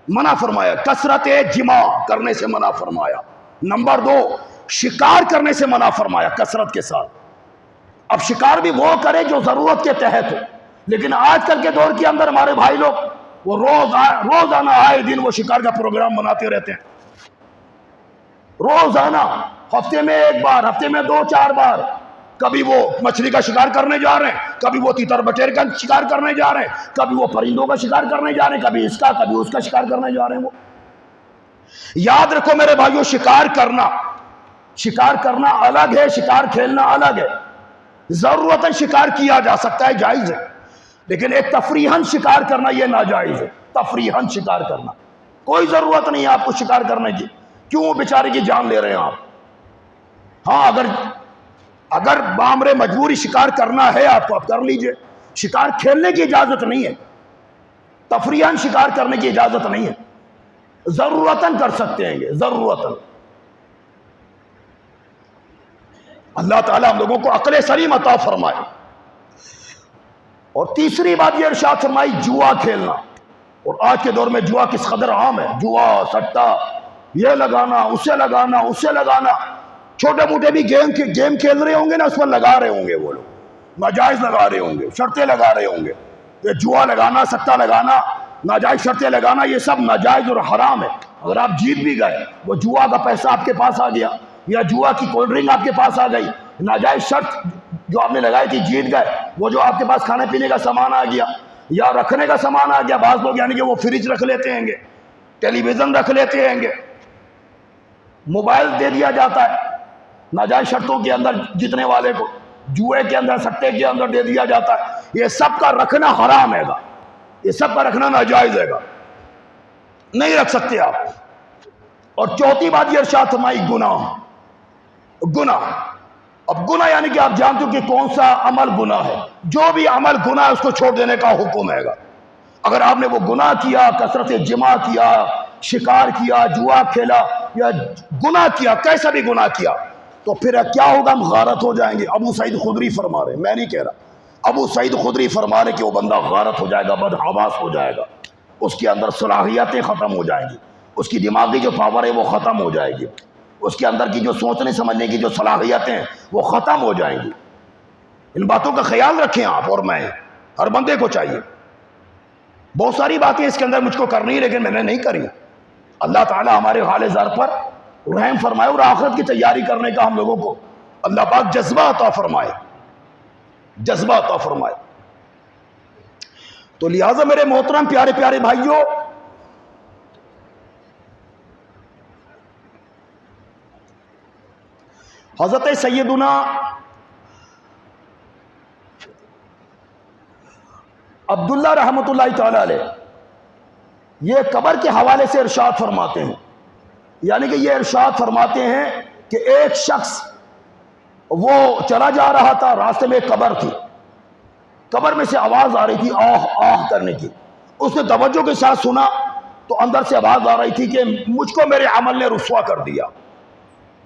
منع فرمایا، کثرت جمع کرنے سے منع فرمایا۔ نمبر 2، شکار کرنے سے منع فرمایا کثرت کے ساتھ۔ اب شکار بھی وہ کرے جو ضرورت کے تحت ہو، لیکن آج کل کے دور کے اندر ہمارے بھائی لوگ وہ روزانہ آئے دن وہ شکار کا پروگرام بناتے رہتے ہیں، روزانہ، ہفتے میں 1 بار، ہفتے میں 2-4 بار، کبھی وہ مچھلی کا شکار کرنے جا رہے ہیں، کبھی وہ تیتر بٹیر کا شکار کرنے جا رہے ہیں، کبھی وہ پرندوں کا شکار کرنے جا رہے ہیں، کبھی اس کا کبھی اس کا شکار کرنے جا رہے ہیں۔ وہ یاد رکھو میرے بھائیوں، شکار کرنا الگ ہے، شکار کھیلنا الگ ہے۔ ضرورتاً شکار کیا جا سکتا ہے، جائز ہے، لیکن ایک تفریحاً شکار کرنا یہ ناجائز ہے۔ تفریحاً شکار کرنا، کوئی ضرورت نہیں ہے آپ کو شکار کرنے کی، کیوں بیچارے کی جان لے رہے ہیں آپ؟ ہاں، اگر بامر مجبوری شکار کرنا ہے آپ کو، آپ کر لیجئے، شکار کھیلنے کی اجازت نہیں ہے، تفریحاً شکار کرنے کی اجازت نہیں ہے، ضرورتاً کر سکتے ہیں یہ، ضرورتاً۔ اللہ تعالیٰ ہم لوگوں کو عقل سلیم عطا فرمائے۔ اور تیسری بات یہ ارشاد فرمائی جوا کھیلنا، اور آج کے دور میں جوا کس قدر عام ہے، جوا سٹا یہ لگانا اسے لگانا اسے لگانا، چھوٹے موٹے بھی گیم کھیل رہے ہوں گے نا، اس پر لگا رہے ہوں گے، وہ لوگ ناجائز لگا رہے ہوں گے، شرطیں لگا رہے ہوں گے، یہ جوا لگانا سٹا لگانا ناجائز شرطیں لگانا یہ سب ناجائز اور حرام ہے۔ اگر آپ جیت بھی گئے، وہ جوا کا پیسہ آپ کے پاس آ گیا یا جوا کی کولڈ ڈرنک آپ کے پاس آ گئی، ناجائز شرط جو آپ نے لگائی تھی جیت گئے، وہ جو آپ کے پاس کھانے پینے کا سامان آ گیا یا رکھنے کا سامان آ گیا، بعض لوگ یعنی کہ وہ فریج رکھ لیتے ہیں گے، ٹیلی ویژن رکھ لیتے ہیں گے، موبائل دے دیا جاتا ہے ناجائز شرطوں کے اندر جیتنے والے کو، جوئے کے اندر سٹے کے اندر دے دیا جاتا ہے، یہ سب کا رکھنا حرام ہے گا، یہ سب کا رکھنا ناجائز ہے گا، نہیں رکھ سکتے آپ۔ اور چوتھی بات یہ ارشاد فرمائی گناہ، اب گناہ یعنی کہ آپ جانتے ہو کہ کون سا عمل گناہ ہے، جو بھی عمل گناہ ہے اس کو چھوڑ دینے کا حکم ہے گا۔ اگر آپ نے وہ گناہ کیا، کثرت جمع کیا، شکار کیا، جوا کھیلا یا گناہ کیا، کیسا بھی گناہ کیا، تو پھر کیا ہوگا، ہم غارت ہو جائیں گے۔ ابو سعید خدری فرما رہے ہیں، میں نہیں کہہ رہا، ابو سعید خدری فرما رہے کہ وہ بندہ غارت ہو جائے گا، بدحواس ہو جائے گا، اس کے اندر صلاحیتیں ختم ہو جائیں گی، اس کی دماغی جو پاور ہے وہ ختم ہو جائے گی، اس کے اندر کی جو سوچنے سمجھنے کی جو صلاحیتیں ہیں وہ ختم ہو جائیں گی۔ ان باتوں کا خیال رکھیں آپ اور میں، ہر بندے کو چاہیے۔ بہت ساری باتیں اس کے اندر مجھ کو کرنی، لیکن میں نے نہیں کری۔ اللہ تعالی ہمارے حال زر پر رحم فرمائے اور آخرت کی تیاری کرنے کا ہم لوگوں کو اللہ پاک جذبہ عطا فرمائے، جذبہ عطا فرمائے۔ تو لہٰذا میرے محترم پیارے پیارے بھائیوں، حضرت سیدنا عبداللہ رحمۃ اللہ تعالی علیہ یہ قبر کے حوالے سے ارشاد فرماتے ہیں، یعنی کہ یہ ارشاد فرماتے ہیں کہ ایک شخص وہ چلا جا رہا تھا، راستے میں ایک قبر تھی، قبر میں سے آواز آ رہی تھی آہ آہ کرنے کی، اس نے توجہ کے ساتھ سنا تو اندر سے آواز آ رہی تھی کہ مجھ کو میرے عمل نے رسوا کر دیا،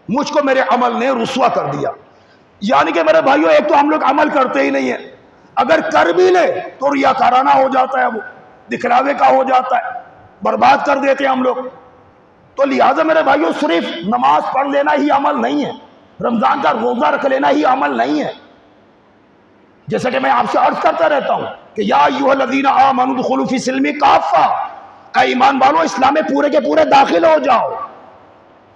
مجھ کو میرے عمل نے رسوا کر دیا۔ یعنی کہ میرے بھائیوں، ایک تو ہم لوگ عمل کرتے ہی نہیں ہیں، اگر کر بھی لے تو ریاکارانہ ہو جاتا ہے، وہ دکھلاوے کا ہو جاتا ہے، برباد کر دیتے ہیں ہم لوگ۔ تو لہٰذا میرے بھائیوں، صرف نماز پڑھ لینا ہی عمل نہیں ہے، رمضان کا روزہ رکھ لینا ہی عمل نہیں ہے۔ جیسا کہ میں آپ سے عرض کرتا رہتا ہوں کہ یا ایھا الذین آمنوا ادخلوا فی السلم کافہ، اے ایمان والو اسلام میں پورے کے پورے داخل ہو جاؤ۔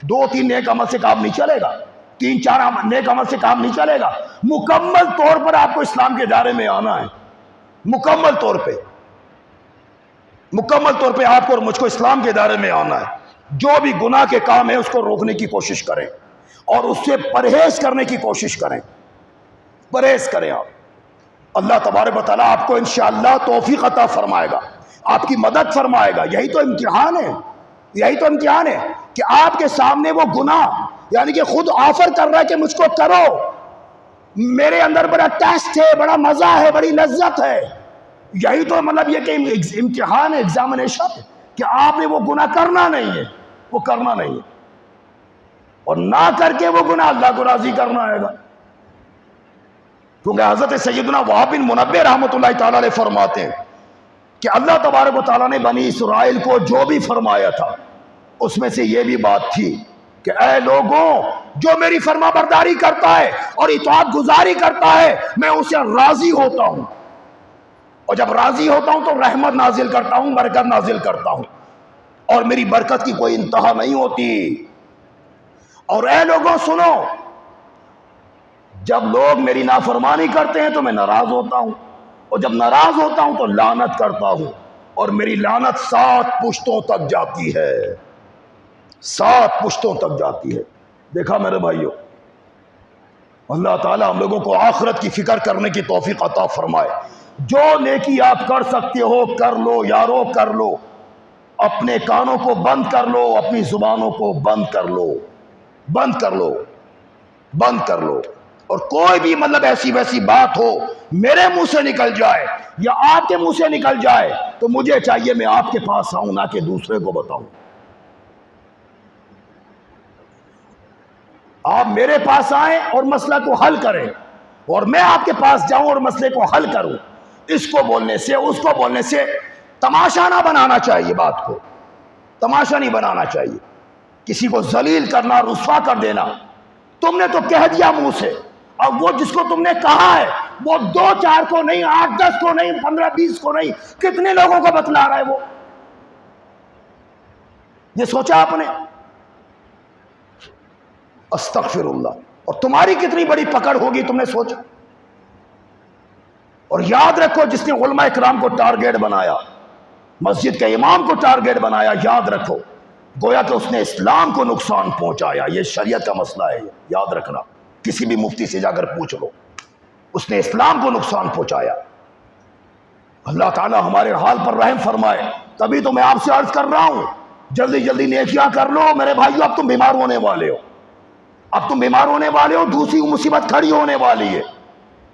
2-3 نیک عمل سے کام نہیں چلے گا، 3-4 نیک عمل سے کام نہیں چلے گا، مکمل طور پر آپ کو اسلام کے دائرے میں آنا ہے، مکمل طور پہ آپ کو اور مجھ کو اسلام کے دائرے میں آنا ہے۔ جو بھی گناہ کے کام ہے اس کو روکنے کی کوشش کریں اور اس سے پرہیز کرنے کی کوشش کریں، پرہیز کریں آپ۔ اللہ تبارک و تعالیٰ آپ کو انشاءاللہ توفیق عطا فرمائے گا، آپ کی مدد فرمائے گا۔ یہی تو امتحان ہے، یہی تو امتحان ہے کہ آپ کے سامنے وہ گناہ یعنی کہ خود آفر کر رہا ہے کہ مجھ کو کرو، میرے اندر بڑا ٹیسٹ ہے، بڑا مزہ ہے، بڑی لذت ہے۔ یہی تو مطلب یہ کہ امتحان ہے، ایگزامینیشن ہے کہ آپ نے وہ گناہ کرنا نہیں ہے، وہ کرنا نہیں ہے، اور نہ کر کے وہ گناہ اللہ کو راضی کرنا ہے گا۔ کیونکہ حضرت سیدنا وہب بن منبہ رحمۃ اللہ تعالی علیہ فرماتے ہیں کہ اللہ تبارک و تعالیٰ نے بنی اسرائیل کو جو بھی فرمایا تھا اس میں سے یہ بھی بات تھی کہ اے لوگوں، جو میری فرما برداری کرتا ہے اور اطاعت گزاری کرتا ہے میں اسے راضی ہوتا ہوں، اور جب راضی ہوتا ہوں تو رحمت نازل کرتا ہوں، برکت نازل کرتا ہوں، اور میری برکت کی کوئی انتہا نہیں ہوتی۔ اور اے لوگوں سنو، جب لوگ میری نافرمانی کرتے ہیں تو میں ناراض ہوتا ہوں، اور جب ناراض ہوتا ہوں تو لعنت کرتا ہوں، اور میری لعنت 7 پشتوں تک جاتی ہے، 7 پشتوں تک جاتی ہے۔ دیکھا میرے بھائیوں، اللہ تعالیٰ ہم لوگوں کو آخرت کی فکر کرنے کی توفیق عطا فرمائے۔ جو نیکی آپ کر سکتے ہو کر لو یارو، کر لو، اپنے کانوں کو بند کر لو، اپنی زبانوں کو بند کر لو، بند کر لو، بند کر لو، اور کوئی بھی مطلب ایسی ویسی بات ہو میرے منہ سے نکل جائے یا آپ کے منہ سے نکل جائے تو مجھے چاہیے میں آپ کے پاس آؤں، نہ کہ دوسرے کو بتاؤں۔ آپ میرے پاس آئیں اور مسئلہ کو حل کریں، اور میں آپ کے پاس جاؤں اور مسئلے کو حل کروں۔ اس کو بولنے سے اس کو بولنے سے تماشا نہ بنانا چاہیے، بات کو تماشا نہیں بنانا چاہیے، کسی کو ذلیل کرنا، رسوا کر دینا۔ تم نے تو کہہ دیا منہ سے، اور وہ جس کو تم نے کہا ہے وہ 2-4 کو نہیں، 8-10 کو نہیں، 15-20 کو نہیں، کتنے لوگوں کو بتلا رہا ہے وہ؟ یہ سوچا آپ نے؟ استغفر اللہ۔ اور تمہاری کتنی بڑی پکڑ ہوگی، تم نے سوچا؟ اور یاد رکھو، جس نے علماء اکرام کو ٹارگیٹ بنایا، مسجد کے امام کو ٹارگیٹ بنایا، یاد رکھو گویا کہ اس نے اسلام کو نقصان پہنچایا۔ یہ شریعت کا مسئلہ ہے، یاد رکھنا، کسی بھی مفتی سے جا کر پوچھ لو، اس نے اسلام کو نقصان پہنچایا۔ اللہ تعالی ہمارے حال پر رحم فرمائے۔ تبھی تو میں آپ سے عرض کر رہا ہوں، جلدی جلدی نیکیاں کر لو میرے بھائیو، اب تم بیمار ہونے والے ہو، اب تم بیمار ہونے والے ہو، دوسری مصیبت کھڑی ہونے والی ہے۔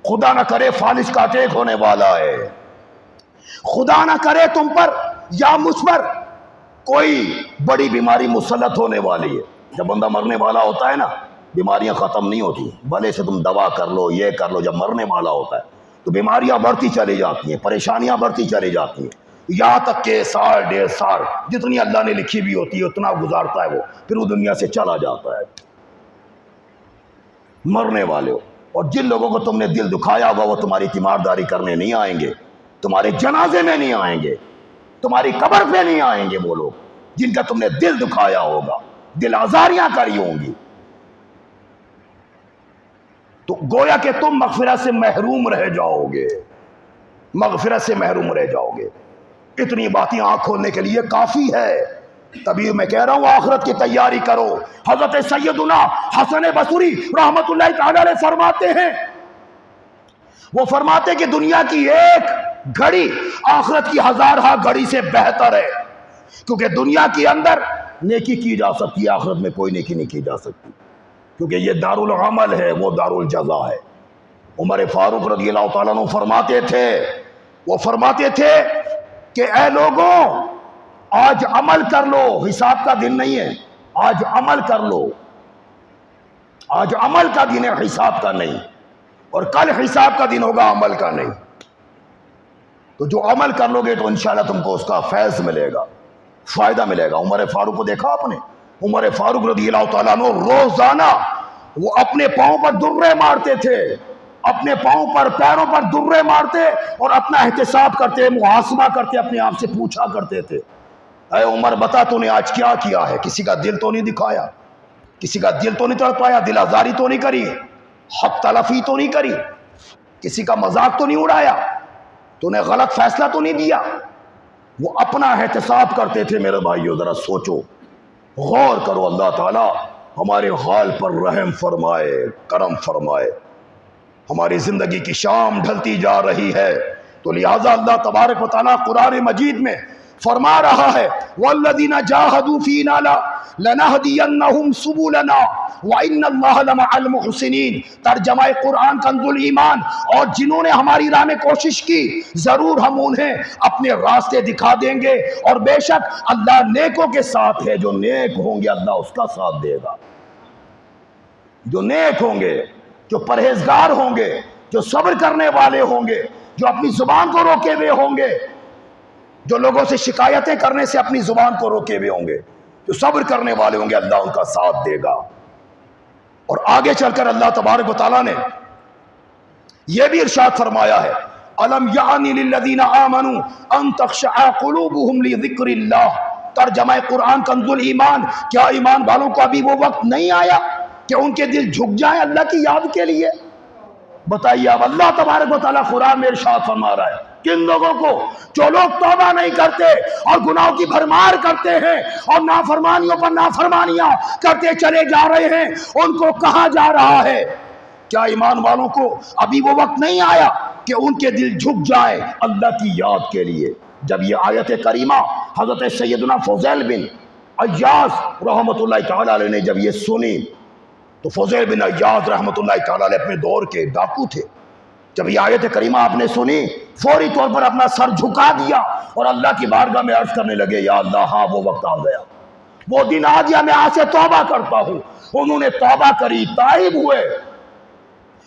خدا نہ کرے فالج کا اٹیک ہونے والا ہے، خدا نہ کرے تم پر یا مجھ پر کوئی بڑی بیماری مسلط ہونے والی ہے۔ جب بندہ مرنے والا ہوتا ہے نا، بیماریاں ختم نہیں ہوتی، بھلے سے تم دوا کر لو، یہ کر لو، جب مرنے والا ہوتا ہے تو بیماریاں بڑھتی چلی جاتی ہیں، پریشانیاں بڑھتی چلی جاتی ہیں، یہاں تک کہ 1.5 سال جتنی اللہ نے لکھی بھی ہوتی ہے اتنا گزارتا ہے وہ، پھر وہ دنیا سے چلا جاتا ہے۔ مرنے والے ہو، اور جن لوگوں کو تم نے دل دکھایا ہوگا وہ تمہاری تیمارداری کرنے نہیں آئیں گے، تمہارے جنازے میں نہیں آئیں گے، تمہاری قبر پہ نہیں آئیں گے۔ وہ لوگ جن کا تم نے دل دکھایا ہوگا، دل آزاریاں کری ہوں گی، تو گویا کہ تم مغفرت سے محروم رہ جاؤ گے، مغفرت سے محروم رہ جاؤ گے۔ اتنی باتیں آنکھ کھولنے کے لیے کافی ہے۔ تبھی میں کہہ رہا ہوں آخرت کی تیاری کرو۔ حضرت سیدنا حسن بصری رحمت اللہ تعالی علیہ فرماتے ہیں، وہ فرماتے ہیں کہ دنیا کی ایک گھڑی آخرت کی 1000 گھڑی سے بہتر ہے، کیونکہ دنیا کے اندر نیکی کی جا سکتی ہے، آخرت میں کوئی نیکی نہیں کی جا سکتی، کیونکہ یہ دار العمل ہے، وہ دار الجزا ہے۔ عمر فاروق رضی اللہ تعالیٰ عنہ فرماتے تھے، وہ فرماتے تھے کہ اے لوگوں، آج عمل کر لو، حساب کا دن نہیں ہے، آج عمل کر لو، آج عمل کا دن ہے، حساب کا نہیں، اور کل حساب کا دن ہوگا، عمل کا نہیں۔ تو جو عمل کر لو گے تو انشاءاللہ تم کو اس کا فیض ملے گا، فائدہ ملے گا۔ عمر فاروق کو دیکھا آپ نے؟ عمر فاروق رضی اللہ تعالیٰ عنہ روزانہ وہ اپنے پاؤں پر درے مارتے تھے، اپنے پاؤں پر پیروں پر درے مارتے اور اپنا احتساب کرتے، محاسبہ کرتے، اپنے آپ سے پوچھا کرتے تھے، اے عمر بتا تو نے آج کیا کیا ہے؟ کسی کا دل تو نہیں دکھایا، کسی کا دل تو نہیں تڑپایا، دل آزاری تو نہیں کری، حق تلفی تو نہیں کری، کسی کا مذاق تو نہیں اڑایا، تو نے غلط فیصلہ تو نہیں دیا؟ وہ اپنا احتساب کرتے تھے۔ میرے بھائیو ذرا سوچو، غور کرو، اللہ تعالی ہمارے حال پر رحم فرمائے، کرم فرمائے۔ ہماری زندگی کی شام ڈھلتی جا رہی ہے، تو لہٰذا اللہ تبارک و تعالیٰ قرآن مجید میں فرما رہا ہے وَالَّذِينَ جَاهَدُوا فِينَا لَنَهْدِيَنَّهُمْ سُبُلَنَا وَإِنَّ اللَّهَ لَمَعَ الْمُحْسِنِينَ۔ ترجمہ قرآن کنز الایمان، اور جنہوں نے ہماری راہ میں کوشش کی ضرور ہم انہیں اپنے راستے دکھا دیں گے، اور بے شک اللہ نیکوں کے ساتھ ہے، جو نیک ہوں گے اللہ اس کا ساتھ دے گا، جو نیک ہوں گے، جو پرہیزگار ہوں گے، جو صبر کرنے والے ہوں گے، جو اپنی زبان کو روکے ہوئے ہوں گے، جو لوگوں سے شکایتیں کرنے سے اپنی زبان کو روکے ہوئے ہوں گے، جو صبر کرنے والے ہوں گے، اللہ ان کا ساتھ دے گا۔ اور آگے چل کر اللہ تبارک و تعالیٰ نے یہ بھی ارشاد فرمایا ہے أَلَمْ يَعْنِ لِلَّذِينَ آمَنُوا أَن تَخْشَعَ قُلُوبُهُمْ لِذِكْرِ اللَّهِ۔ ترجمہ قرآن کنز الایمان، کیا ایمان والوں کو ابھی وہ وقت نہیں آیا کہ ان کے دل جھک جائیں اللہ کی یاد کے لیے؟ بتائیے اب اللہ تبارک و تعالیٰ قرآن میں ارشاد فرما رہا ہے کن لوگوں کو؟ جو لوگ توبہ نہیں کرتے اور گناہوں کی بھرمار کرتے ہیں اور نافرمانیوں پر نافرمانیاں کرتے چلے جا رہے ہیں، ان کو کہا جا رہا ہے کیا ایمان والوں کو ابھی وہ وقت نہیں آیا کہ ان کے دل جھک جائیں اللہ کی یاد کے لیے؟ جب یہ آیت کریمہ حضرت سیدنا فضیل بن عیاض رحمت اللہ تعالی علیہ نے جب یہ سنی، تو فضیل بن عیاض رحمت اللہ تعالی علیہ اپنے دور کے ڈاکو تھے، جب یہ آیت کریمہ آپ نے سنی فوری طور پر اپنا سر جھکا دیا اور اللہ کی بارگاہ میں عرض کرنے لگے یا اللہ ہاں وہ وقت آ گیا، وہ دن آ گیا، میں آج سے توبہ کرتا ہوں۔ انہوں نے توبہ کری، تائب ہوئے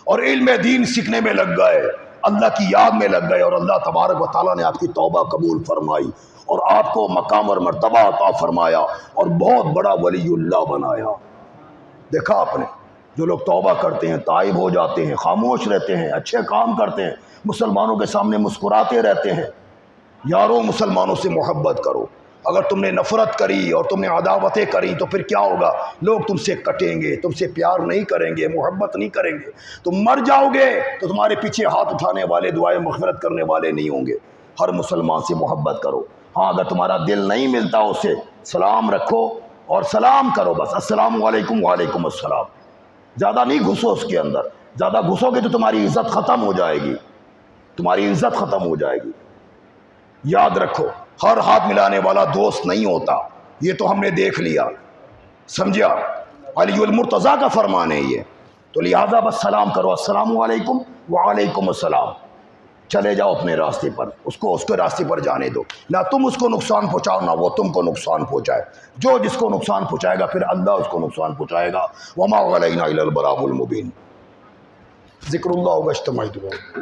اور علم دین سیکھنے میں لگ گئے، اللہ کی یاد میں لگ گئے اور اللہ تبارک و تعالیٰ نے آپ کی توبہ قبول فرمائی اور آپ کو مقام اور مرتبہ عطا فرمایا اور بہت بڑا ولی اللہ بنایا۔ دیکھا آپ نے، جو لوگ توبہ کرتے ہیں، تائب ہو جاتے ہیں، خاموش رہتے ہیں، اچھے کام کرتے ہیں، مسلمانوں کے سامنے مسکراتے رہتے ہیں۔ یاروں مسلمانوں سے محبت کرو، اگر تم نے نفرت کری اور تم نے عداوتیں کری تو پھر کیا ہوگا؟ لوگ تم سے کٹیں گے، تم سے پیار نہیں کریں گے، محبت نہیں کریں گے، تم مر جاؤ گے تو تمہارے پیچھے ہاتھ اٹھانے والے، دعائیں مغفرت کرنے والے نہیں ہوں گے۔ ہر مسلمان سے محبت کرو، ہاں اگر تمہارا دل نہیں ملتا اسے سلام رکھو اور سلام کرو، بس السلام علیکم وعلیکم السلام، زیادہ نہیں گھسو اس کے اندر، زیادہ گھسو گے تو تمہاری عزت ختم ہو جائے گی، تمہاری عزت ختم ہو جائے گی۔ یاد رکھو، ہر ہاتھ ملانے والا دوست نہیں ہوتا، یہ تو ہم نے دیکھ لیا، سمجھا؟ علی المرتضیٰ کا فرمان ہے یہ، تو لہٰذا بس سلام کرو، السلام علیکم وعلیکم السلام، چلے جاؤ اپنے راستے پر، اس کے راستے پر جانے دو، نہ تم اس کو نقصان پہنچاؤ نہ وہ تم کو نقصان پہنچائے، جو جس کو نقصان پہنچائے گا پھر اللہ اس کو نقصان پہنچائے گا۔ وما علینا الا البلاغ المبین۔ ذکر اللہ و اجتماعی دعا۔